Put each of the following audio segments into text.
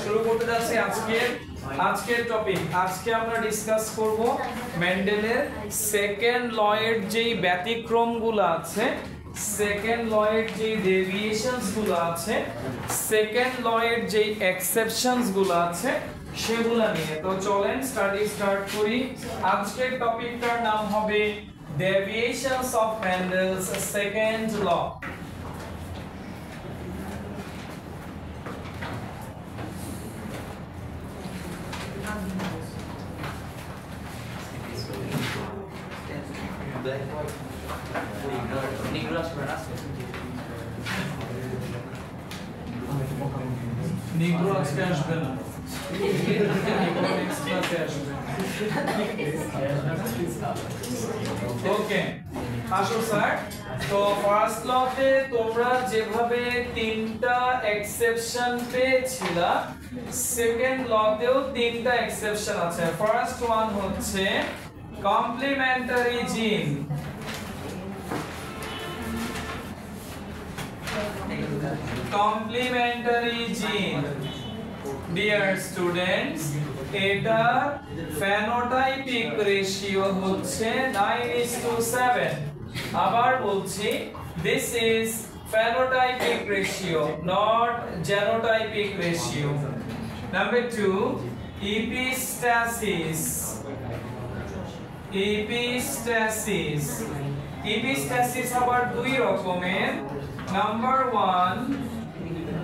শুরু করতে যাচ্ছি আজকের টপিক। আজকে আমরা ডিসকাস করব মেন্ডেলের সেকেন্ড লয়ের যেই ব্যতিক্রমগুলো আছে, সেকেন্ড লয়ের যেই ডেভিয়েশনস গুলো আছে, সেকেন্ড লয়ের যেই এক্সেপশনস গুলো আছে সেগুলো নিয়ে। তো চলেন স্টার্ট করি। আজকের টপিকটার নাম হবে deviations of Mendel's second law. নিগ্রো আজকে আসবে না, ওকে আসো স্যার। তো ফার্স্ট লতে তোমরা যেভাবে তিনটা এক্সেপশন পেয়েছিলা, সেকেন্ড লতেও তিনটা এক্সেপশন আছে। ফার্স্ট ওয়ান হচ্ছে কমপ্লিমেন্টারি জিন। কমপ্লিমেন্টারি জিন, ডিয়ার স্টুডেন্টস, এটা ফেনোটাইপিক রেশিও হচ্ছে 9:7। আবার বলছি, this is phenotypic ratio, not genotypic ratio. Number 2, epistasis. Epistasis আবার দুই রকমের। Number 1,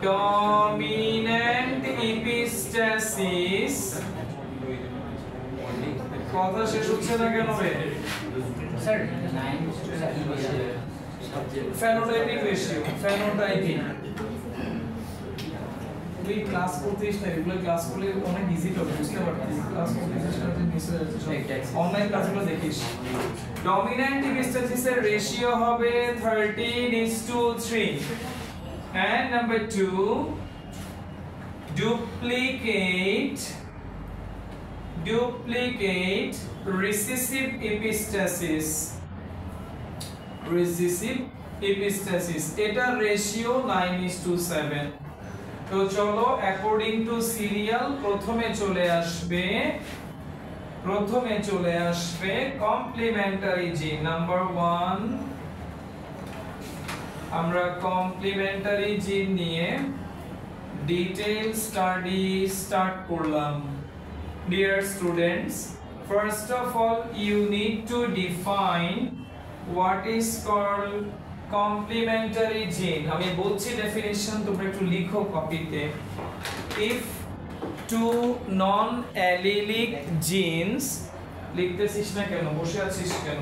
dominant epistasis. কথা শেষ হচ্ছে না কেন রে স্যার? phenotypic ratio, phenotypic। তুই ক্লাস করতেছিস না, রেগুলার ক্লাস করলে অনেক ইজি হবে, বুঝতে পারছিস? ক্লাস করতেছিস না যে মিস হয়ে যাচ্ছে, অনলাইন ক্লাসগুলো দেখিস। ডমিন্যান্ট এপিস্টাসিসের রেশিও হবে 13:3। And number 2, duplicate recessive epistasis. এটা রেশিও 9:7। তো চলো অ্যাকর্ডিং টু সিরিয়াল প্রথমে চলে আসবে কমপ্লিমেন্টারি জিন। নাম্বার 1, আমরা কমপ্লিমেন্টারি জিন নিয়ে ডিটেইল স্টাডি স্টার্ট করলাম। Dear students, first of all you need to define what is called complementary gene. আমি বলছি ডেফিনিশন, তোমরা একটু লিখো কপিতে। if two non-allelic genes, লিখতেছিস না কেন, বসে আছিস কেন?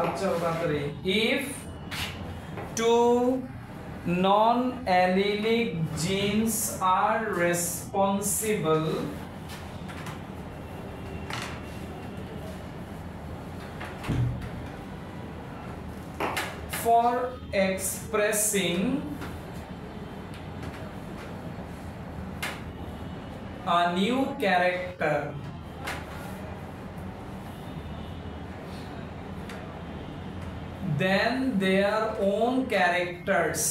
আচ্ছা তাড়াতাড়ি। if two non-allelic genes are responsible for expressing a new character, then their own characters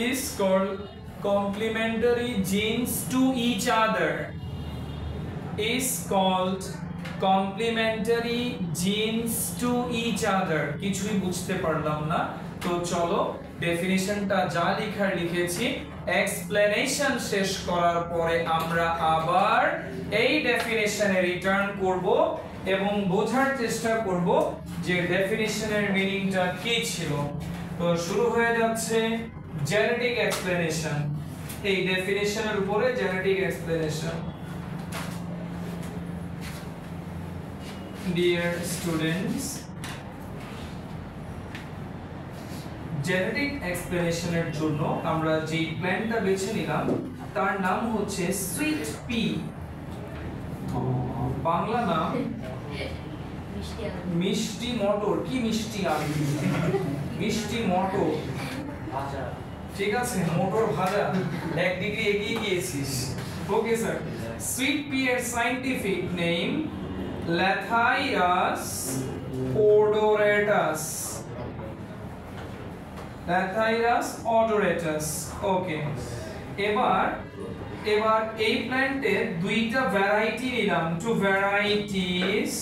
is called complementary genes to each other. কিছুই বুঝতে পারলাম না। তো চলো ডেফিনিশনটা যা লেখার লিখেছি, এক্সপ্লেনেশন শেষ করার পরে আমরা আবার এই ডেফিনিশনে রিটার্ন করব এবং বোঝার চেষ্টা করব যে ডেফিনিশনের মিনিংটা কি ছিল। তো শুরু হয়ে যাচ্ছে জেনেটিক এক্সপ্লেনেশন। এই ডেফিনিশনের উপরে genetic explanation. Dear students, genetic এক্সপ্লেনেশনের জন্য আমরা যে প্ল্যান্টটা বেছে নিলাম তার নাম হচ্ছে সুইট পি। বাংলা নাম মিষ্টি মটর। কি মিষ্টি আলু? মিষ্টি মটর, ঠিক আছে, মটর ভাজা। এক ডিগ্রি এগিয়ে গিয়েছিস। Okay sir. সুইট পি এর scientific name Lathyrus odoratus. Lathyrus odoratus. Okay. এবার এই প্ল্যান্টের দুইটা ভ্যারাইটি নিলাম, টু ভ্যারাইটিস,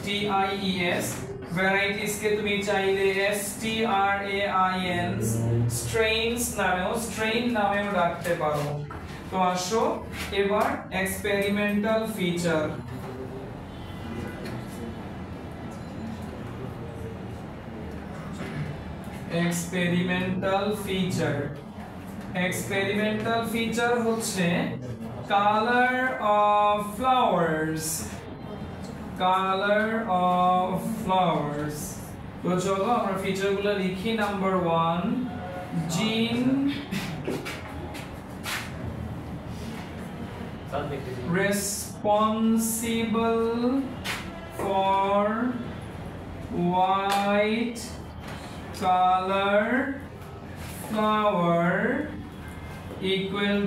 TIES, ভ্যারাইটিস কে তুমি চাইলে STRAINs, স্ট্রেইন নামেও রাখতে পারো। তো আসো এবার এক্সপেরিমেন্টাল ফিচার। এক্সপেরিমেন্টাল ফিচার হচ্ছে কালার অফ ফ্লাওয়ার্স। তো চলো আমরা ফিচারগুলো লিখি। নাম্বার 1, জিন responsible for white color flower equal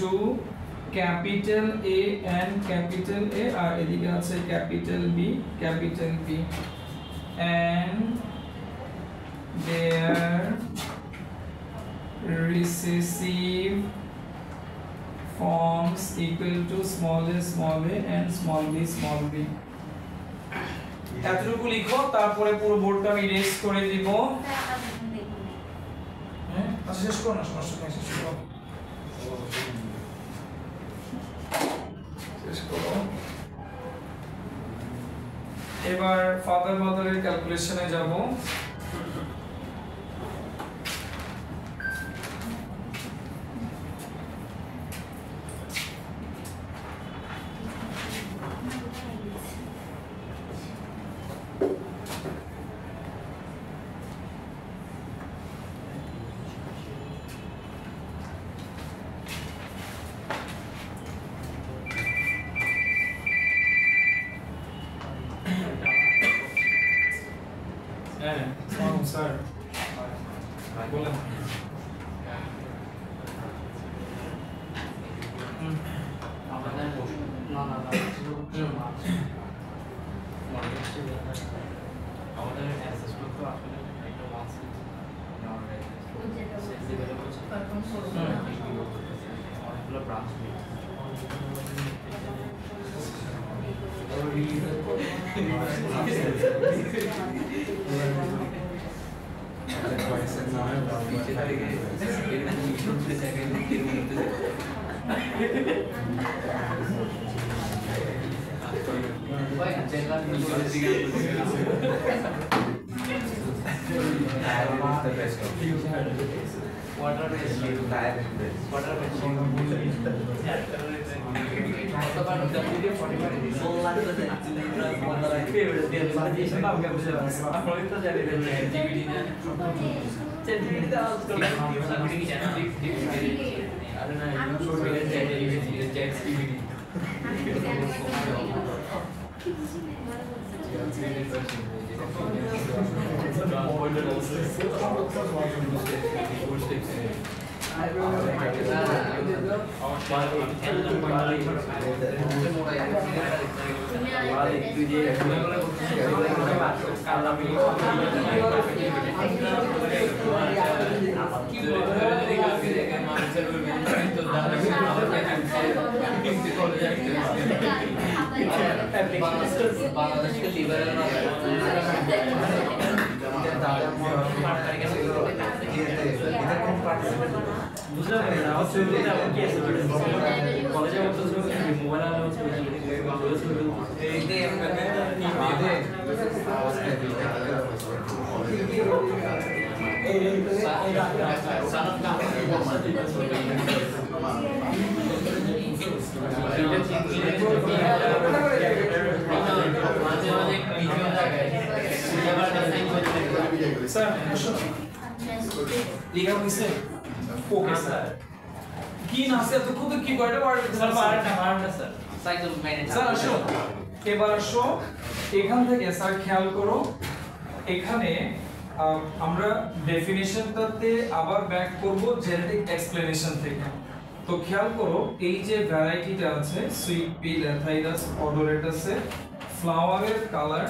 to capital A and capital A আর এদিকে আছে capital B and their recessive forms equal to small a and small b এতটুকু লিখো, তারপরে পুরো বোর্ডটা আমি ইরেজ করে দিব। হ্যাঁ আচ্ছা শেষ করো না, সমস্যা নেই, শেষ করো। এবার ফাদার মাদারের ক্যালকুলেশনে যাব। স্যার বলেন। আমাদের অ্যাসেসমেন্ট তো আসলে একটা মাস অনেকগুলো ব্রাঞ্চ বাংলাদেশকে লিবারেল লিখা হইছে ওকে স্যার কি না আছে তো খুব কি কয়টা বার স্যার বারটা স্যার সাইকেল ম্যানেজ স্যার আসো এবার আসো এখান থেকে স্যার খেয়াল করো এখানে আমরা ডেফিনিশনটাতে আবার ব্যাক করব জেনেটিক এক্সপ্লেনেশন থেকে তো খেয়াল করো এই যে ভ্যারাইটিটা আছে সুইট পি ল্যাথাইরাস অডোরেটাসের ফ্লাওয়ারের কালার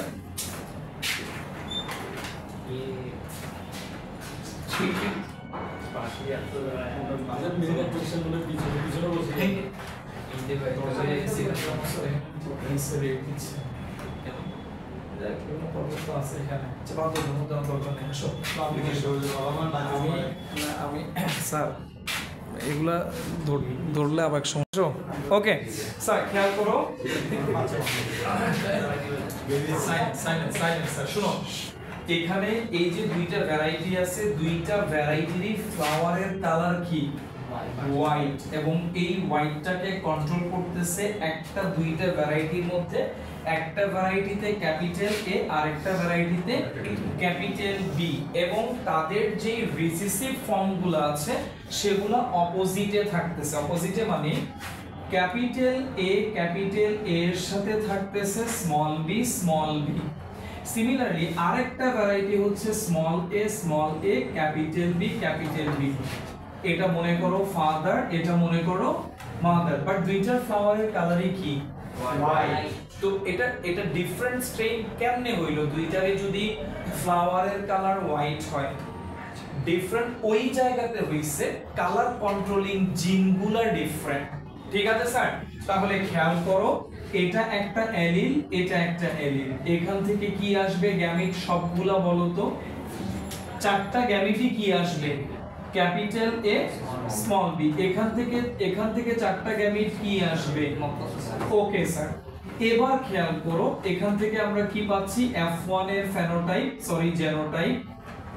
আমি স্যার এগুলা ধরলে আবার সমস্যা। ওকে স্যার খেয়াল করো, শুনো এখানে এই যে দুইটা ভ্যারাইটি আছে, দুইটা ভ্যারাইটিরই ফ্লাওয়ারের কালার কি হোয়াইট, এবং এই হোয়াইটটাকে কন্ট্রোল করতেছে একটা দুইটা ভ্যারাইটির মধ্যে, একটা ভ্যারাইটিতে ক্যাপিটাল এ আর একটা ভ্যারাইটিতে ক্যাপিটাল বি, এবং তাদের যে রিসেসিভ ফর্মগুলো আছে সেগুলো অপোজিটে থাকতেছে। অপোজিটে মানে ক্যাপিটাল এ এর সাথে থাকতেছে small B small B. Similarly আরেকটা ভ্যারাইটি হচ্ছে small A capital B capital B. এটা মনে করো ফাদার, এটা মনে করো মাদার, বাট দুইটার ফ্লাওয়ারের কালারই কি হোয়াইট। তো এটা ডিফারেন্ট স্ট্রেন কেমনে হইলো? দুইটারই যদি ফ্লাওয়ারের কালার হোয়াইট হয়, ডিফারেন্ট ওই জায়গাতে হইছে কালার কন্ট্রোলিং জিনগুলো ডিফারেন্ট। ঠিক আছে স্যার, তাহলে খেয়াল করো এটা একটা অ্যালিল, এটা একটা অ্যালিল, এখান থেকে কি আসবে গ্যামিট সবগুলা বলো তো? চারটা গ্যামিটই কি আসবে? Capital A small B. এখান থেকে চারটা গ্যামিট কি আসবে? ওকে স্যার, এবার খেয়াল করো এখান থেকে আমরা কি পাচ্ছি? F1 এর phenotype genotype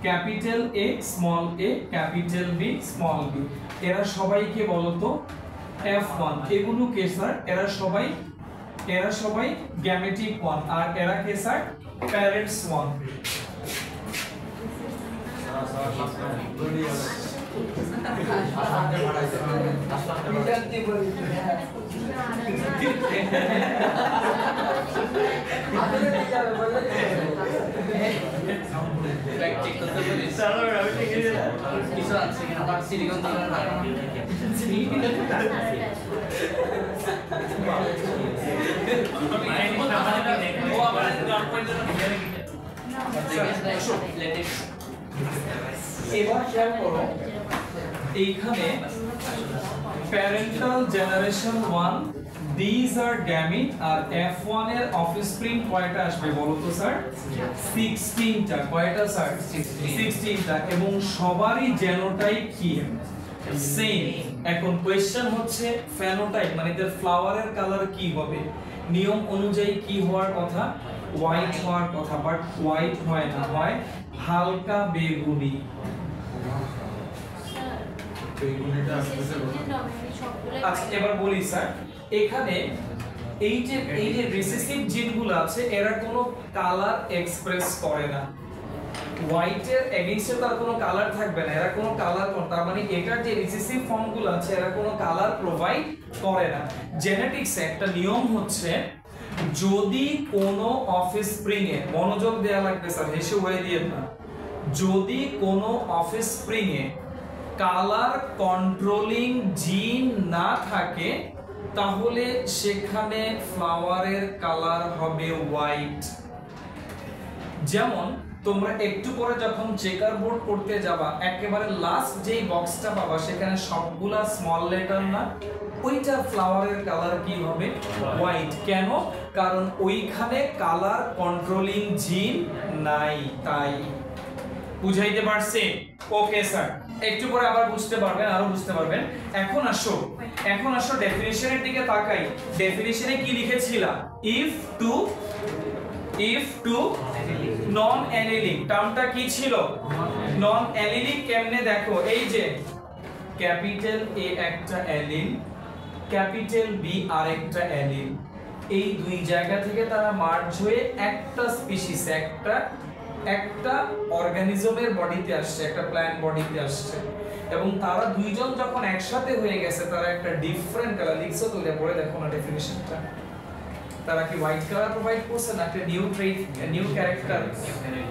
capital A capital B small B. এরা সবাই কে বলো তো? F1। এগুলো কে স্যার? এরা সবাই গ্যামেটিক 1, আর এরা কে স্যার? প্যারেন্টস 1। এবার খেয়াল করো এইখানে parental generation 1, these are gamete, আর F1 এর অফস্প্রিং কয়টা আসবে বলো তো স্যার? 16টা। কয়টা স্যার? 16টা, এবং সবারই জেনোটাইপ কি সেম। এখন কোশ্চেন হচ্ছে ফেনোটাইপ মানে এর ফ্লাওয়ারের কালার কি হবে? নিয়ম অনুযায়ী কি হওয়ার কথা? হোয়াইট হওয়ার কথা, বাট হোয়াইট হয় না, হয় হালকা বেগুনি। আচ্ছা এবার বলি স্যার, এখানে এই যে রিসেসিভ জিনগুলো আছে এরা কোনো কালার এক্সপ্রেস করে না। হোয়াইটের এগেইনস্টে তার কোনো কালার থাকবে না, এরা কোনো কালার, তার মানে এটার যে রিসেসিভ ফর্মগুলো আছে এরা কোনো কালার প্রোভাইড করে না। জেনেটিক্সে একটা নিয়ম হচ্ছে, যদি কোনো অফস্প্রিং এ, মনোযোগ দেয়া লাগবে স্যার, হেসে হয়ে দিয়ে না, যদি কোনো অফস্প্রিং এ কালার কন্ট্রোলিং জিন না থাকে তাহলে সেখানে ফ্লাওয়ারের কালার হবে হোয়াইট। যেমন তোমরা একটু পরে যখন চেকার বোর্ড করতে যাবা, একেবারে লাস্ট যেই বক্সটা পাবা সেখানে সবগুলা স্মল লেটার না, ওইটা ফ্লাওয়ারের কালার কি হবে? হোয়াইট। কেন? কারণ ওইখানে কালার কন্ট্রোলিং জিন নাই, তাই। বুঝাইতে পারছি? ওকে স্যার, একটু পরে আবার বুঝতে পারবেন, আরো বুঝতে পারবেন। এখন আসো ডেফিনিশনের দিকে তাকাই। ডেফিনিশনে কি লিখেছিলাম? if to নন অ্যালিলিক। টার্মটা কি ছিল? নন অ্যালিলিক। কেমনে দেখো, এই যে ক্যাপিটাল এ একটা অ্যালিল, ক্যাপিটাল বি আরেকটা অ্যালিল, এই দুই জায়গা থেকে তারা মার্জ হয়ে একটা স্পিসিস, একটা অর্গানিজমের বডিতে আসছে, একটা প্ল্যান্ট বডিতে আসছে, এবং তারা দুইজন যখন একসাথে হয়ে গেছে তারা একটা ডিফারেন্ট কালার লিখছো। তো পরে দেখো না ডেফিনিশনটা, তারা কি হোয়াইট কালার প্রোভাইড করছে না একটা নিউ ট্রেট, নিউ ক্যারেক্টার,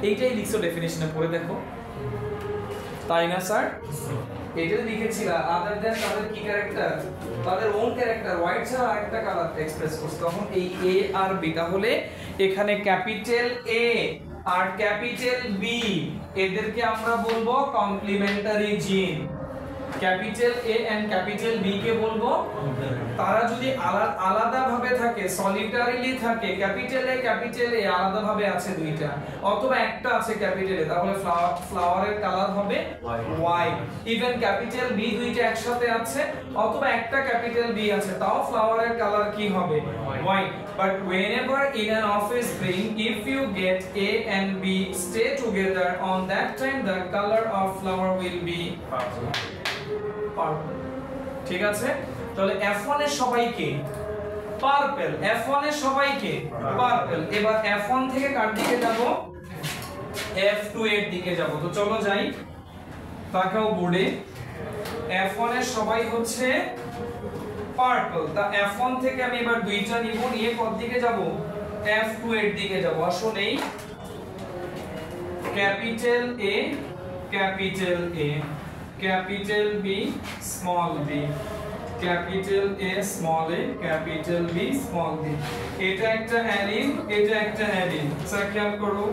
এইটাই লিখছো ডেফিনিশনে, পড়ে দেখো। তাই না স্যার? এটা লিখেছিলা আদার দ্যান তাদের কি ক্যারেক্টার, তাদের ওন ক্যারেক্টার, হোয়াইট ছাড়া আরেকটা কালার এক্সপ্রেস করছে, তখন এই এ আর বি, তাহলে এখানে ক্যাপিটাল এ আর ক্যাপিটাল বি এদেরকে আমরা বলবো complementary gene. Capital A and capital B কে বলবো, তারা যদি আলাদা ভাবে থাকে, সলিটারিলি থাকে, ক্যাপিটাল এ আলাদা ভাবে আছে দুইটা, অথবা একটা আছে ক্যাপিটাল এ, তাহলে ফ্লাওয়ারের কালার হবে হোয়াইট। ইভেন ক্যাপিটাল বি দুইটা একসাথে আছে, অথবা একটা ক্যাপিটাল বি আছে, তাও ফ্লাওয়ারের কালার কি হবে, white. But whenever in an office building, if you get A and B stay together, on that time the color of flower will be purple. ঠিক আছে, তাহলে F1 এর সবাইকে পার্পল, F1 এর সবাইকে পার্পল। এবার F1 থেকে কার দিকে যাব, F2 এর দিকে যাব। তো চলো যাই, তাকাও বোর্ডে, F1 এর সবাই হচ্ছে পার্পল। তা F1 থেকে আমি এবার দুইটা নিব, নিয়ে কোন দিকে যাব, F2 এর দিকে যাব। আসলে capital A capital A, capital B small B, capital A small A, capital B small B. এটা একটা অ্যালিল, এটা একটা অ্যালিল, স্যার খেয়াল করো,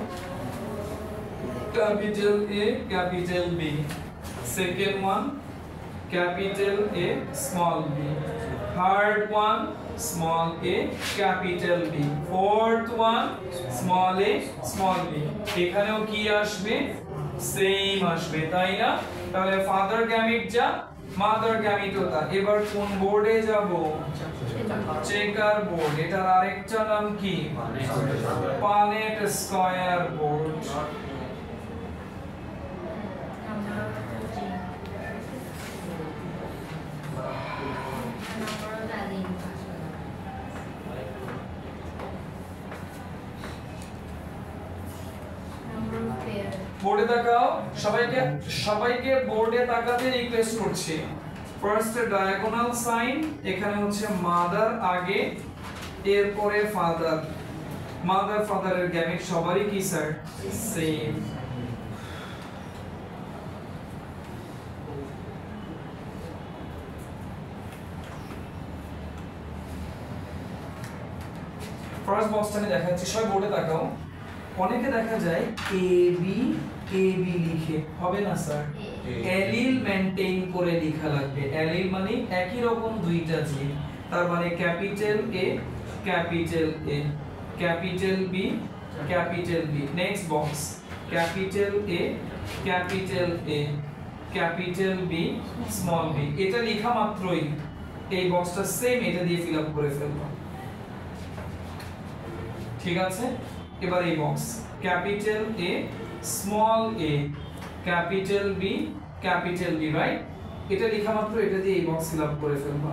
capital A capital B, second one capital A small b, third one small a capital B, fourth one small a small b। এখানেও কি আসবে, same আসবে, তাই না? তাহলে ফাদার গ্যামিট যা, মাদার গ্যামিটও তা। এবার কোন বোর্ডে যাব, চেকার বোর্ড। এটার আরেকটা নাম কি, পানেট স্কয়ার বোর্ড। বোর্ডে তাকাও, সবাইকে বোর্ডে তাকাতে রিকোয়েস্ট করছি। ফার্স্ট ডায়াগোনাল সাইন, এখানে হচ্ছে মাদার আগে, এরপরে ফাদার। মাদার ফাদারের গ্যামেট সবারই কি স্যার, সেম। ফার্স্ট বক্সটা আমি দেখাচ্ছি, সবাই বোর্ডে তাকাও। অনেকে দেখা যায় এ বি লিখে, হবে না স্যার, অ্যালিল মেইনটেইন করে লেখা লাগবে। অ্যালিল মানে একই রকম দুইটা জিন, তার মানে capital A capital A, capital B capital B. Next box, capital A capital A, capital B small B. এটা লেখা মাত্রই এই বক্সটা সেম, এটা দিয়ে ফিল আপ করে ফেলবো, ঠিক আছে? এবার এই box, capital A small A capital B capital B, right? এটা লেখা মাত্র এটা দিয়ে এই বক্স ফিল আপ করে ফেলবো,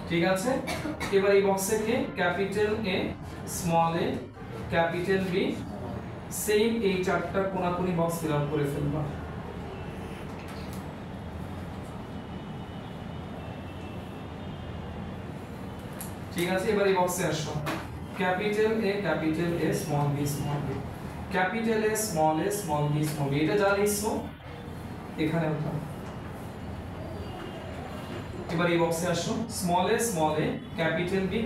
ঠিক আছে? এবার এই বক্সে কে, capital A small A capital B, same এই চারটা কোনাকুনি বক্স ফিল আপ করে ফেলবো। ঠিক আছে, এবার এই বক্সে আসো, capital A small B small B, capital A small B small B. এটা যা লিখছো এখানে উঠাও। এবার এই বক্সে আসো, স্মল এ ক্যাপিটাল বি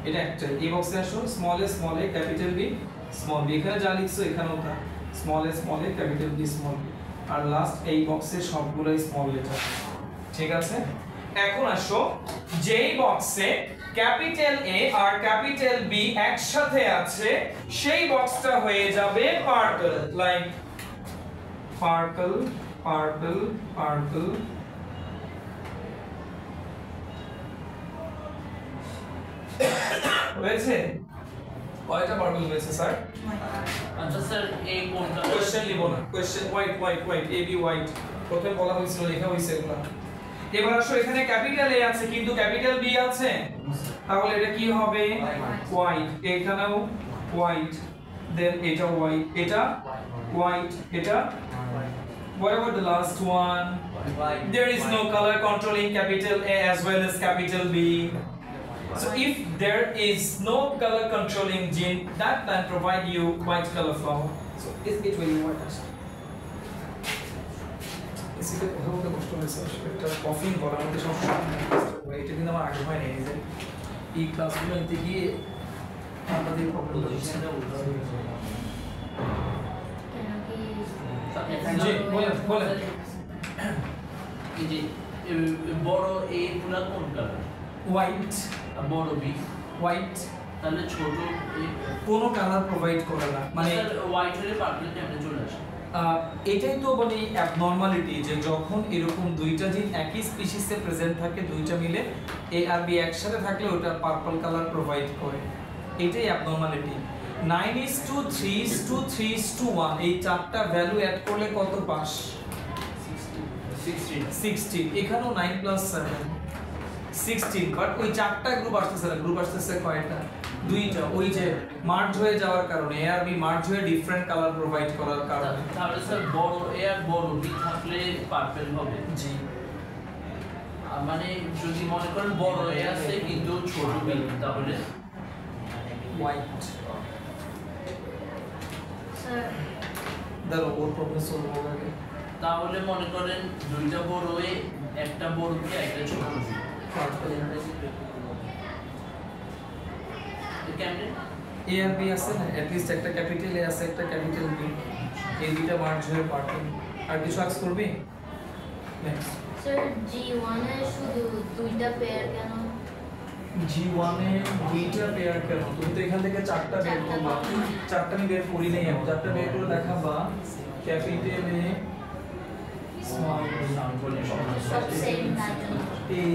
এটা একটা। এই বক্সে আসো, small A capital B small B, এখানে যা লিখছো এখানে উঠা, small A capital B small B. R last এই বক্সে সবগুলাই স্মল লেটার, ঠিক আছে? এখন আসো, যেই বক্সে ক্যাপিটাল এ আর ক্যাপিটাল বি একসাথে আছে সেই বক্সটা হয়ে যাবে purple, like purple purple purple. হয়েছে? কয়টা পার্পল হয়েছে স্যার? আচ্ছা স্যার, এই কোনটা কোশ্চেন লিখো না, question white A B white প্রথমে বলা হয়েছিল, লেখা হয়েছে এগুলা। এবার আসো, এখানে ক্যাপিটাল এ আছে কিন্তু ক্যাপিটাল বি আছে, তাহলে এটা কি হবে, হোয়াইট। এখানেও হোয়াইট, দেন এটা হোয়াইট, এটা হোয়াইট, এটা what about the last one? There is no color controlling capital A as well as capital B. So if there is no color controlling gene, that can provide you white color flower. So it will be white. এসিতে কথা বলতে কষ্ট হয়েছে আসলে একটা কফিং করার মধ্যে সমস্যা এটা কিন্তু আমার আগে হয়নি এই যে এই ক্লাসগুলো নিতে গিয়ে আমাদের প্রবলেম হচ্ছে জি বলেন বলেন এই যে বড় এ গুলা কোন কালার হোয়াইট আর বড় বি হোয়াইট তাহলে ছোট এ কোনো কালার প্রোভাইড করে না মানে হোয়াইট হলে পার্পল কেমনে চলে আসে এটাই তো মানে অ্যাবনর্মালিটি যে যখন এরকম দুইটা জিন একই স্পিসিসে প্রেজেন্ট থাকে দুইটা মিলে এ আর বি একসাথে থাকলে ওটা পার্পল কালার প্রোভাইড করে এটাই অ্যাবনর্মালিটি 9:3:3:1 এই চারটা ভ্যালু অ্যাড করলে কত পাস 16 এখানেও 9 + 7 16 বাট ওই চারটা গ্রুপ আসতেছে কয়টা দুইটা ওই যে মার্জ হয়ে যাওয়ার কারণে এ আর বি মার্জ হয়ে ডিফারেন্ট কালার প্রোভাইড করার কারণে তাহলে স্যার বড় এ আর বড় বি থাকলে পার্পল হবে জি মানে যদি মনে করেন বড় এ আছে কিন্তু ছোট বি তাহলে হোয়াইট স্যার দাঁড়ো ওর প্রবলেম সলভ হবে তাহলে মনে করেন দুইটা বড় এ একটা বড় বি একটা ছোট বি কেমনে এ আর বি আছে না এট লিস্ট একটা ক্যাপিটাল এ আছে একটা ক্যাপিটাল বি এই দুইটা মার্জ হয়ে পার্পল আর কিছু আক্স করবি নেক্সট স্যার G1 এ শুধু দুইটা পেয়ার কেন G1 এ দুইটা পেয়ার কেন তুমি তো এখান থেকে চারটা বের করবা চারটা আমি বের করি নাই আমি চারটা বের করে দেখাবা ক্যাপিটাল এ স্মল সব সেম তাই জন্য এই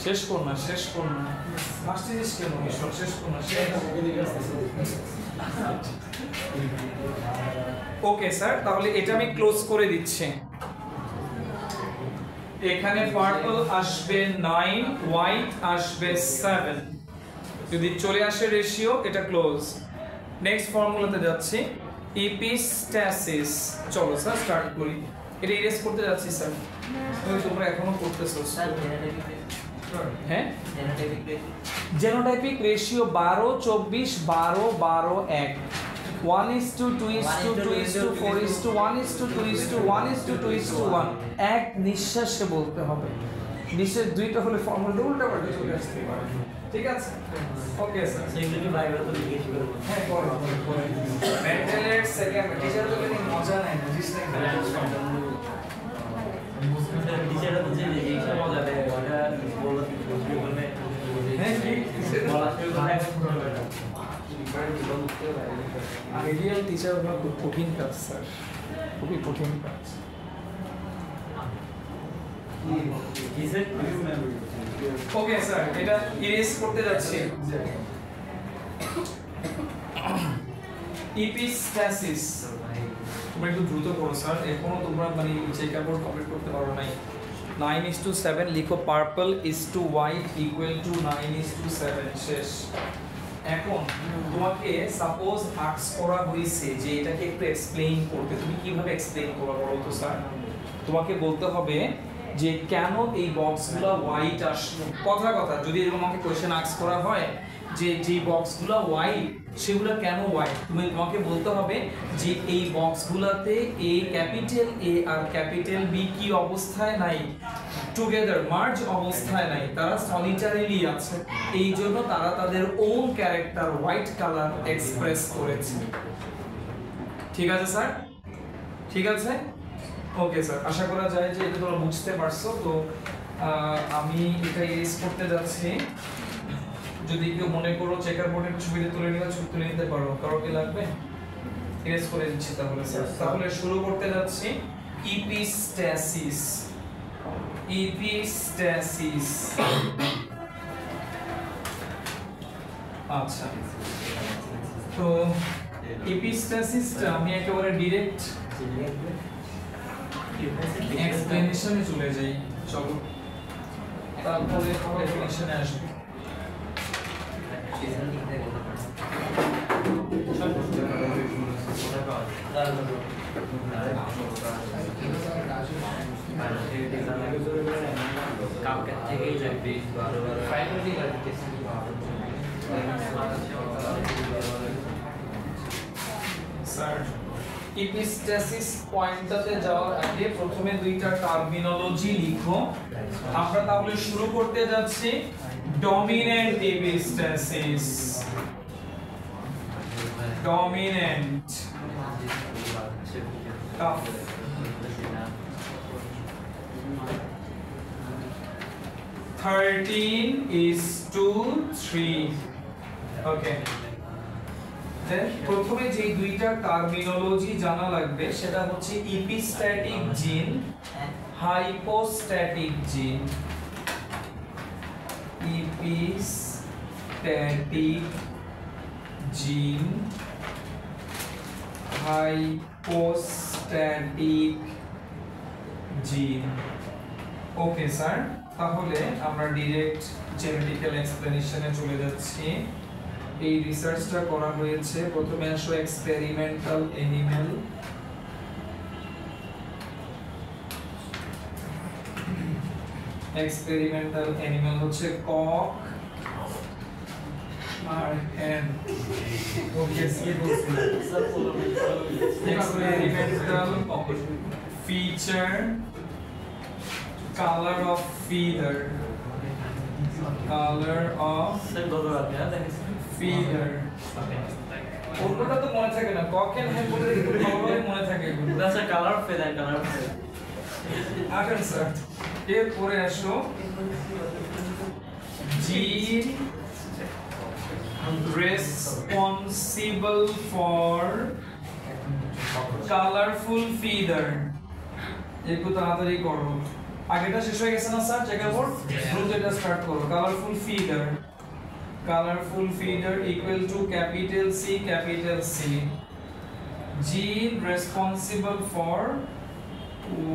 শেষ কর না ফার্স্ট জিনিস কেন ঈশ্বর শেষ কর না ওকে স্যার তাহলে এটা আমি ক্লোজ করে দিচ্ছি এখানে পার্পল আসবে 9 হোয়াইট আসবে 7 যদি চলে আসে রেশিও এটা ক্লোজ নেক্সট ফর্মুলাতে যাচ্ছি ইপিস্ট্যাসিস চলো স্যার স্টার্ট করি এটা ইরেজ করতে যাচ্ছি স্যার তোমরা এখনো করতেছো হ্যাঁ জেনোটাইপিক রেশিও 12 24 12 12 1 1:2:4:1:1:2:1:1 এক নিঃশ্বাসে বলতে হবে নিঃশ্বাস দুইটা হলে ফর্মুলা উল্টা পাল্টা চলে আসতে পারে ঠিক আছে ওকে স্যার সেগুলো বাইরে তো জিজ্ঞেস করব হ্যাঁ করো মেন্টালের সেকেন্ড টিচার তো কোনো মজা নাই বুঝিস না টিচাররা তো যে এই সব মজা দেয় ওটা বলা বলবে হ্যাঁ কি বলা শুরু করে আইডিয়াল টিচার হওয়া খুব কঠিন কাজ স্যার খুবই কঠিন কাজ ওকে স্যার এটা ইরেজ করতে যাচ্ছি ইপিস্ট্যাসিস তোমরা একটু দ্রুত করো স্যার এখনো তোমরা মানে চেকআপ বোর্ড কমপ্লিট করতে পারো নাই 9:7 লিখো purple is to white equal to 9:7 শেষ এখন তোমাকে সাপোজ আস্ক করা হয়েছে যে এটাকে একটু এক্সপ্লেইন করতে তুমি কিভাবে এক্সপ্লেইন করবে বলো তো স্যার তোমাকে বলতে হবে যে কেন এই বক্সগুলো হোয়াইট আসলো কথা যদি এরকম আমাকে কোশ্চেন আস্ক করা হয় যে বক্সগুলো হোয়াইট সেগুলো কেন হোয়াইট তোমাকে বলতে হবে যে এই বক্সগুলোতে এ ক্যাপিটাল এ আর ক্যাপিটাল বি কি অবস্থায় নাই টুগেদার মার্জ অবস্থায় নাই তারা সলিটারিলি আছে এই জন্য তারা তাদের own character white colour express করেছে ঠিক আছে স্যার ঠিক আছে ওকে স্যার আশা করা যায় যে এটা তোমরা বুঝতে পারছো তো আমি এটা ইরেজ করতে যাচ্ছি যদি কেউ মনে করো চেকার বোর্ডের ছবিতে তুলে নিতে পারো কারো কি লাগবে ইরেজ করে দিচ্ছি তাহলে স্যার তাহলে শুরু করতে যাচ্ছি ইপিস্ট্যাসিস আচ্ছা তো ইপিস্ট্যাসিসটা আমি একেবারে ডাইরেক্ট এক্সপ্লেনেশনে চলে যাই চলো তারপরে ডেফিনিশনে আসবো কালকে থেকেই যাবে ফাইনালি স্যার ইপিস্ট্যাসিস পয়েন্টটাতে যাওয়ার আগে প্রথমে দুইটা টার্মিনোলজি লিখো। আমরা তাহলে শুরু করতে যাচ্ছি ডমিনেন্ট ইপিস্ট্যাসিস। ডমিনেন্ট tough 13:3 ওকে দেন প্রথমে যে দুইটা টার্মিনোলজি জানা লাগবে সেটা হচ্ছে ইপিস্ট্যাটিক জিন, হাইপোস্ট্যাটিক জিন। ইপিস্ট্যাটিক জিন, হাইপোস্ট্যাটিক জিন। ওকে স্যার, তাহলে আমরা ডাইরেক্ট জেনেটিক্যাল এক্সপ্লেনেশনে চলে যাচ্ছি। এই রিসার্চটা করা হয়েছে, প্রথমে আসো এক্সপেরিমেন্টাল অ্যানিমেল। এক্সপেরিমেন্টাল অ্যানিমেল হচ্ছে cock R hen। obviously experimental feature, color of feather, color of feather। ওটা তো মনে থাকে না, কক এন্ড hen বলে একটু ভালোভাবে মনে থাকে। That's a color of feather, color of feather। আসেন স্যার, এরপরে আসো gene responsible for colorful feather। একটু তাড়াতাড়ি করো, আগেটা শেষ হয়ে গেছে না স্যার? চেকার বোর্ড দ্রুত এটা স্টার্ট করো। Colourful feather, colourful feather equal to capital C, capital C. Gene responsible for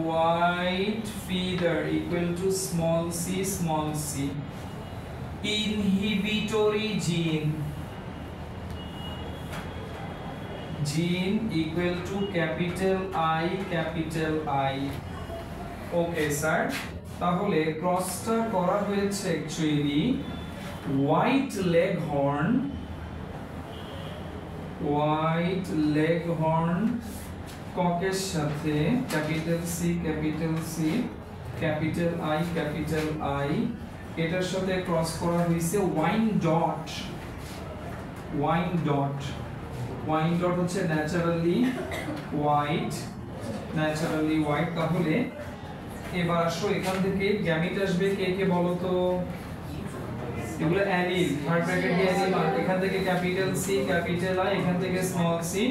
white feather equal to small c, small c। inhibitory gene, gene equal to capital I, capital I। Okay sir, তাহলে ক্রসটা করা হয়েছে actually white leghorn, white leghorn ককের সাথে capital C, capital C, capital I, capital I. এটার সাথে cross করা হয়েছে Wyandotte, Wyandotte. Wyandotte হচ্ছে ন্যাচারালি হোয়াইট, ন্যাচারালি হোয়াইট। তাহলে এবার আসো এখান থেকে গ্যামিট আসবে কে কে বলো তো? এগুলো অ্যালিল, থার্ড ব্র্যাকেট দিয়ে অ্যালিল। এখান থেকে ক্যাপিটাল সি, ক্যাপিটাল আই, এখান থেকে small C,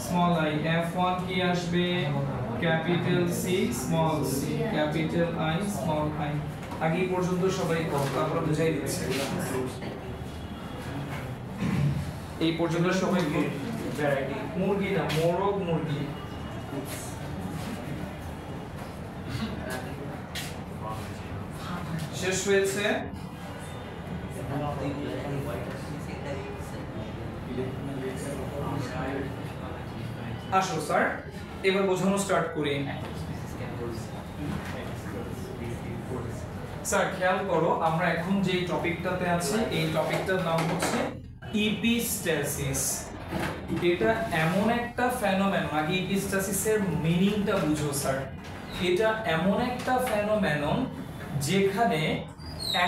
small I. F1 কি আসবে? Capital C, small C, capital I, small I. আগে পর্যন্ত সবাই কম, তারপর বুঝাই দিচ্ছি। এই পর্যন্ত সবাই ভ্যারাইটি। মুরগি না, মোরগ মুরগি। শেষ হয়েছে। আসো স্যার, এবার বোঝানো স্টার্ট করি। স্যার খেয়াল করো, আমরা এখন যে টপিকটাতে আছি এই টপিকটার নাম হচ্ছে ইপিস্ট্যাসিস। এটা এমন একটা ফেনোমেনন, আগে ইপিস্ট্যাসিসের মিনিংটা বুঝো স্যার। এটা এমন একটা ফেনোমেনন যেখানে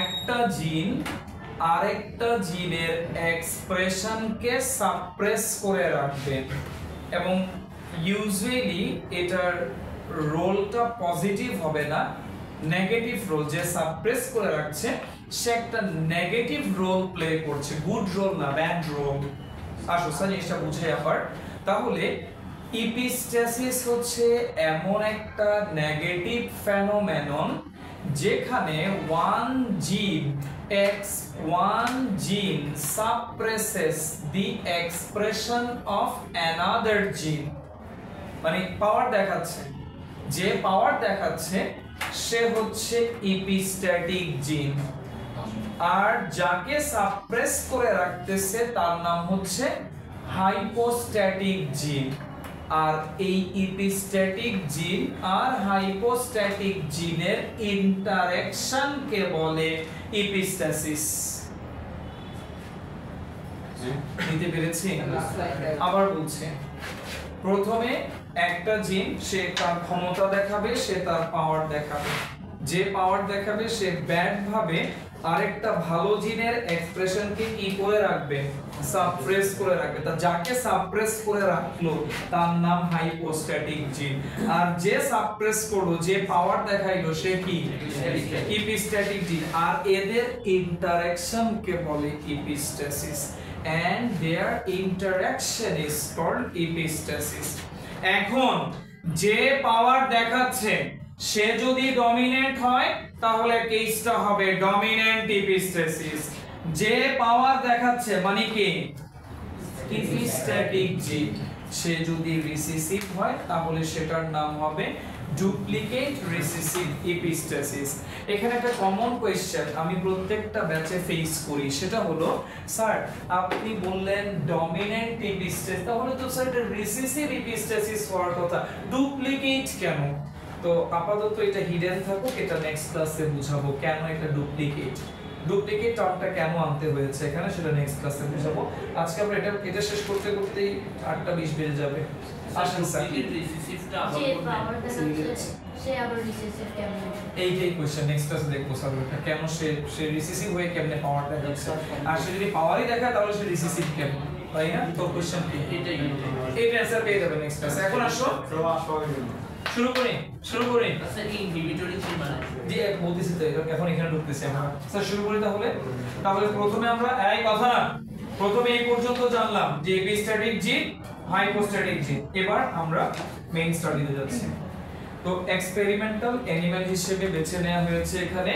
একটা জিন আরেকটা জিনের এক্সপ্রেশনকে সাপ্রেস করে রাখবে, এবং ইউজুয়ালি এটার রোলটা পজিটিভ হবে না, নেগেটিভ রোল। যে সাপ্রেস করে রাখছে সে একটা নেগেটিভ রোল প্লে করছে, গুড রোল না, ব্যাড রোল। আসো স্যার জিনিসটা বুঝে আবার। তাহলে ইপিস্ট্যাসিস হচ্ছে এমন একটা নেগেটিভ ফেনোমেনন যেখানে one gene suppresses the expression of another gene। মানে পাওয়ার দেখাচ্ছে, যে পাওয়ার দেখাচ্ছে সে হচ্ছে ইপিস্ট্যাটিক জিন, আর যাকে সাপ্রেস করে রাখতেছে তার নাম হচ্ছে হাইপোস্ট্যাটিক জিন। আর এই ইপিস্ট্যাটিক জিন আর হাইপোস্ট্যাটিক জিনের ইন্টারঅ্যাকশনকে বলে ইপিস্ট্যাসিস। নিতে পেরেছি? আবার বলছি, প্রথমে একটা জিন সে তার ক্ষমতা দেখাবে, সে তার পাওয়ার দেখাবে। যে পাওয়ার দেখাবে সে ব্যাড ভাবে আরেকটা ভালো জিনের এক্সপ্রেশনকে কি করে রাখবে, সাপ্রেস করে রাখবে। তা যাকে সাপ্রেস করে রাখলো তার নাম হাইপোস্ট্যাটিক জিন। আর যে সাপ্রেস করলো, যে পাওয়ার দেখাইলো সে কি, ইপিস্ট্যাটিক জিন। আর এদের ইন্টারঅ্যাকশনকে বলে ইপিস্ট্যাসিস, and their interaction is called epistasis. এখন যে পাওয়ার দেখাচ্ছে সে যদি ডমিনেন্ট হয় তাহলে কেসটা হবে ডমিনেন্ট ইপিস্ট্যাসিস। যে পাওয়ার দেখাচ্ছে মানে কি, ইপিস্ট্যাটিক জিন, সে যদি রিসিসিভ হয় তাহলে সেটার নাম হবে ডুপ্লিকেট রিসিসিভ ইপিস্ট্যাসিস। এখানে একটা কমন কোশ্চেন আমি প্রত্যেকটা ব্যাচে ফেস করি, সেটা হলো স্যার আপনি বললেন ডমিনেন্ট ইপিস্ট্যাসিস, তাহলে তো স্যার এটা রিসিসিভ ইপিস্ট্যাসিস হওয়ার কথা, ডুপ্লিকেট কেন? তো আপাতত এটা হিডেন থাকুক, এটা নেক্সট ক্লাসে বুঝাবো কেন এটা ডুপ্লিকেট। ডুপ্লিকেট টার্মটা কেন আনতে হয়েছে এখানে সেটা নেক্সট ক্লাসে বুঝাবো। আজকে আমরা এটা শেষ করতে করতেই 8:20 বেজে যাবে। আসেন স্যার, রিসিসিভটা যে পাওয়ার দেখাচ্ছে সে আবার রিসিসিভ কেমন? এই কোশ্চেন নেক্সট ক্লাসে দেখবো স্যার, এটা কেন সে রিসিসিভ হয়ে কেমনে পাওয়ার দেখাচ্ছে, আর সে যদি পাওয়ারই দেখায় তাহলে সে রিসিসিভ কেমন, তাই না? তো কোশ্চেন কি এটাই এটা অ্যানসার পেয়ে যাবে নেক্সট ক্লাসে। এখন আসো শুরু করি। আচ্ছা ইনহিবিটরি কি মানে? জি বলতেছি তো, এখন এখানে ঢুকতেছি আমরা। স্যার শুরু করি তাহলে প্রথমে আমরা এই কথা না, প্রথমে এই পর্যন্ত জানলাম যে এপিস্ট্যাটিক জিন, হাইপোস্ট্যাটিক জিন। এবার আমরা মেইন স্টাডিতে যাচ্ছি। তো এক্সপেরিমেন্টাল অ্যানিমাল হিসেবে বেছে নেওয়া হয়েছে এখানে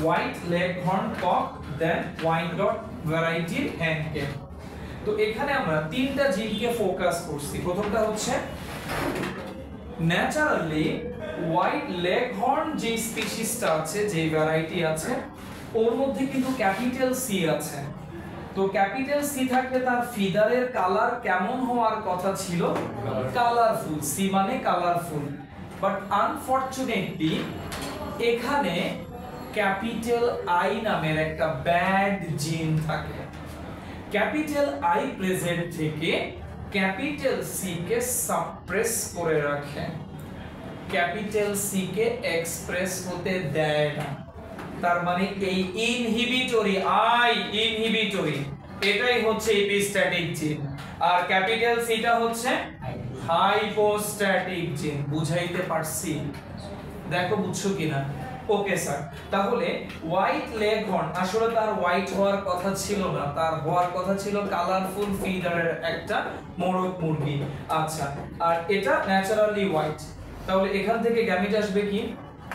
হোয়াইট লেগহর্ন কক, দেন ওয়াইনডট ভ্যারাইটির হ্যান্ডকেপ। তো এখানে আমরা তিনটা জিনকে ফোকাস করছি। প্রথমটা হচ্ছে ন্যাচারালি হোয়াইট লেগহর্ন যে স্পিসিসটা আছে, যে ভ্যারাইটি আছে, ওর মধ্যে কিন্তু ক্যাপিটাল সি আছে। তো ক্যাপিটাল সি থাকলে তার ফিদারের কালার কেমন হওয়ার কথা ছিল, কালারফুল। সি মানে কালারফুল। বাট আনফরচুনেটলি এখানে ক্যাপিটাল আই নামের একটা ব্যাড জিন থাকে। ক্যাপিটাল আই প্রেজেন্ট থেকে ক্যাপিটাল সি কে সাপ্রেস করে রাখে, ক্যাপিটাল সি কে এক্সপ্রেস হতে দেয় না। তার মানে এই ইনহিবিটরি ইনহিবিটরি এটাই হচ্ছে এপিস্ট্যাটিক জিন, আর ক্যাপিটাল সিটা হচ্ছে হাইপোস্ট্যাটিক জিন। বুঝাইতে পারছি? দেখো বুঝছো কিনা। ওকে স্যার, তাহলে হোয়াইট লেগহর্ন আসলে তার হোয়াইট হওয়ার কথা ছিল না, তার হওয়ার কথা ছিল কালারফুল ফিডারের একটা মোরগ মুরগি। আচ্ছা, আর এটা ন্যাচারালি হোয়াইট। তাহলে এখান থেকে গ্যামিট আসবে কি,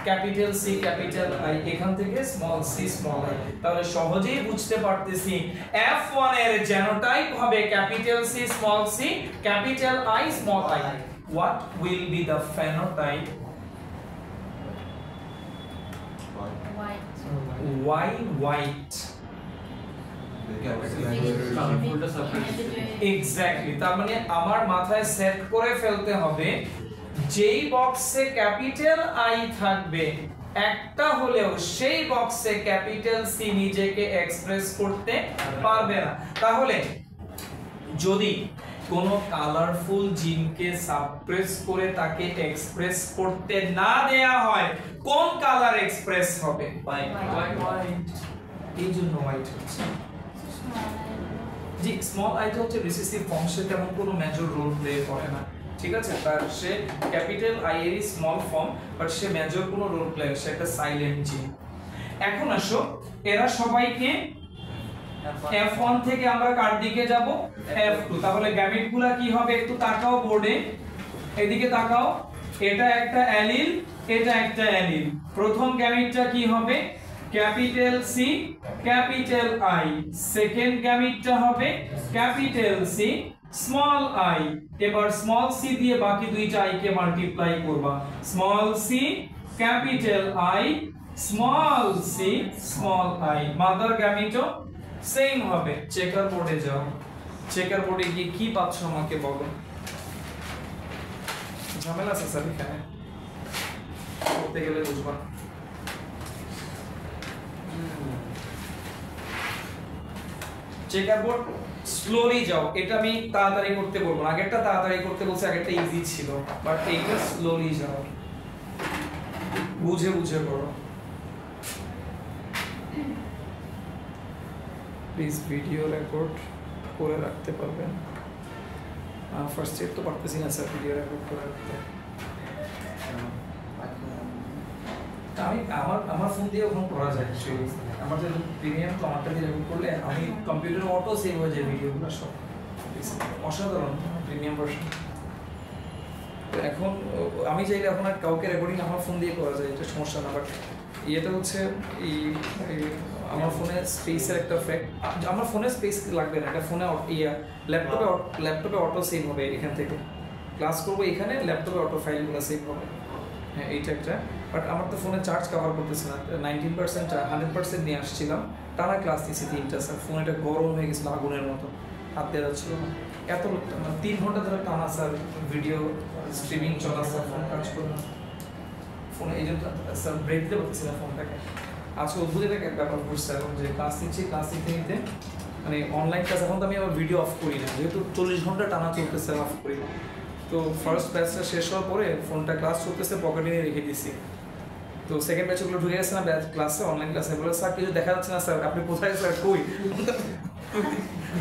ক্যাপিটাল সি ক্যাপিটাল আই, এখান থেকে স্মল সি স্মল আই। তাহলে সহজেই বুঝতে পারতেছি F1 এর জেনোটাইপ হবে capital C small C capital I small I. What will be the phenotype? Why white? Exactly. তার মানে আমার মাথায় সেট করে ফেলতে হবে যেই বক্সে ক্যাপিটাল আই থাকবে একটা হলেও সেই বক্সে ক্যাপিটাল সি নিজেকে এক্সপ্রেস করতে পারবে না। তাহলে যদি কোনো কালারফুল জিনকে সাপ্রেস করে তাকে এক্সপ্রেস করতে না দেয়া হয়, কোন কালার এক্সপ্রেস হবে? হোয়াইট। এই জন্য হোয়াইট হচ্ছে। জি, স্মল আইটা হচ্ছে রিসেসিভ ফাংশন, তেমন কোনো মেজর রোল প্লে করে না। ঠিক আছে, তার সে ক্যাপিটাল আই এর small form, but say major কোনো রোল প্লে, সে একটা সাইলেন্ট জিন। এখন আসো, এরা সবাইকে F1 থেকে আমরা কার দিকে যাব? F2। তাহলে গ্যামেটগুলা কি হবে একটু তাকাও বোর্ডে, এদিকে তাকাও। এটা একটা অ্যালিল, এটা একটা অ্যালিল। প্রথম গ্যামেটটা কি হবে? Capital C capital I. Second গ্যামেটটা হবে ক্যাপিটাল সি স্মল আই। এবার স্মল সি দিয়ে বাকি দুইটা আই কে মাল্টিপ্লাই করবা। Small C capital I small C small I. Mother গ্যামেটও সেম হবে। চেকার বোর্ডে যাও, চেকার বোর্ডে গিয়ে কি পাচ্ছ আমাকে বলো। ঝামেলা আছে স্যার এখানে, করতে গেলে বুঝবা। চেকার বোর্ড স্লোলি যাও, এটা আমি তাড়াতাড়ি করতে বলবো না, আগেরটা তাড়াতাড়ি করতে বলছে, আগেরটা ইজি ছিল, বাট এইটা স্লোলি যাও, বুঝে বুঝে করো প্লিজ। ভিডিও রেকর্ড করে রাখতে পারবেন? ফার্স্ট এড তো পারতেছি না স্যার ভিডিও রেকর্ড করে রাখতে। আমি আমার ফোন দিয়ে ওখানে করা যায়, আমার যে প্রিমিয়াম তো আমারটা দিয়ে রেকর্ড করলে আমি কম্পিউটার অটো সেভ হয়ে যায় ভিডিওগুলো সব, অসাধারণ প্রিমিয়াম ভার্সন। তো এখন আমি চাইলে এখন আর কাউকে রেকর্ডিং আমার ফোন দিয়ে করা যায়, এটা সমস্যা না, বাট ইয়েটা হচ্ছে এই আমার ফোনে স্পেসের একটা ফ্যাক্ট, আমার ফোনে স্পেস লাগবে না, এটা ফোনে ল্যাপটপে অটো সেভ হবে, এখান থেকে ক্লাস করবো এখানে ল্যাপটপে অটো ফাইলগুলো সেভ হবে। হ্যাঁ এইটা একটা, বাট আমার তো ফোনে চার্জ কভার করতেছে না, 19% 100% নিয়ে আসছিলাম, টানা ক্লাস দিয়েছি 3টা স্যার, ফোন এটা গরম হয়ে গেছিলো আগুনের মতো, হাত দেওয়া যাচ্ছিল না, এত 3 ঘন্টা ধরে টানা স্যার ভিডিও স্ট্রিমিং চলা, স্যার ফোন কাজ করলো না, ফোনে এই জন্য স্যার ব্রেক দিতে পারতেছি না ফোনটাকে। আজকে অদ্ভুত একটা ব্যাপার ঘুরছে এখন, যে ক্লাস নিতে নিতে মানে অনলাইন ক্লাস, এখন তো আমি আবার ভিডিও অফ করি না, যেহেতু 40 ঘন্টা টানা চলতেছে অফ করি না। তো ফার্স্ট ব্যাচটা শেষ হওয়ার পরে ফোনটা ক্লাস চলতেছে পকেটে নিয়ে রেখে দিছি, তো সেকেন্ড ব্যাচগুলো ঢুকে গেছে না ব্যাচ ক্লাসে, অনলাইন ক্লাসে, বলে স্যার কিছু দেখা যাচ্ছে না স্যার, আপনি কোথায় স্যার, কই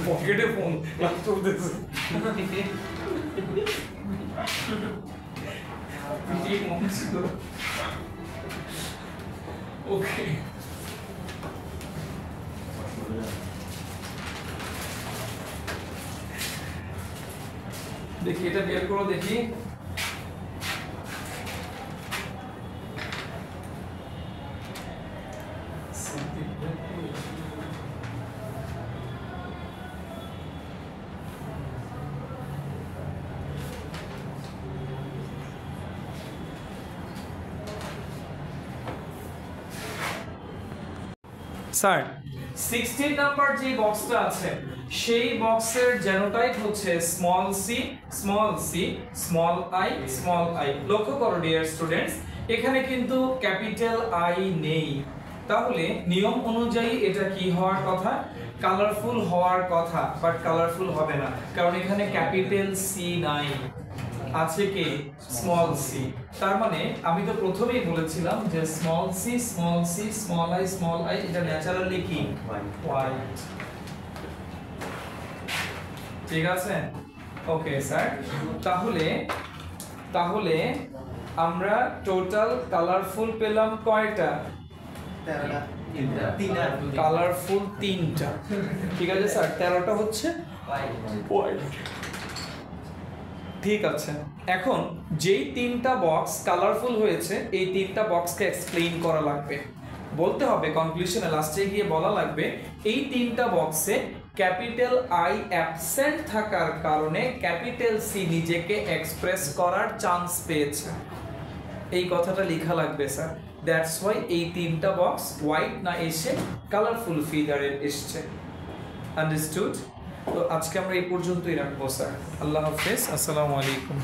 পকেটে ফোন ক্লাস চলতেছে। ওকে দেখি এটা বের করো দেখি, স্যার 16 নাম্বার যে বক্সটা আছে সেই বক্সের জেনোটাইপ হচ্ছে small C small C small I small I. লক্ষ্য করো ডিয়ার স্টুডেন্টস, এখানে কিন্তু ক্যাপিটাল আই নেই, তাহলে নিয়ম অনুযায়ী এটা কি হওয়ার কথা, কালারফুল হওয়ার কথা, বাট কালারফুল হবে না, কারণ এখানে ক্যাপিটাল সি নাই, আছে কি স্মল সি। তার মানে আমি তো প্রথমেই বলেছিলাম যে স্মল সি স্মল আই এটা ন্যাচারালি কি হোয়াইট, ঠিক আছে? ওকে স্যার, তাহলে আমরা টোটাল কালারফুল পেলাম কয়টা? কালারফুল 3টা, ঠিক আছে স্যার, 13টা হচ্ছে হোয়াইট। ঠিক আছে, এখন যেই 3টা বক্স কালারফুল হয়েছে এই 3টা বক্সকে এক্সপ্লেইন করা লাগবে, বলতে হবে কনক্লুশনে লাস্টে গিয়ে বলা লাগবে এই 3টা বক্সে ক্যাপিটাল আই অ্যাবসেন্ট থাকার কারণে ক্যাপিটাল সি নিজেকে এক্সপ্রেস করার চান্স পেয়েছে, এই কথাটা লেখা লাগবে স্যার। দ্যাটস ওয়াই এই 3টা বক্স হোয়াইট না এসে কালারফুল ফিগারে এসছে, আন্ডারস্টুড? তো আজকে আমরা এই পর্যন্তই রাখবো স্যার, আল্লাহ হাফেজ, আসসালামু আলাইকুম।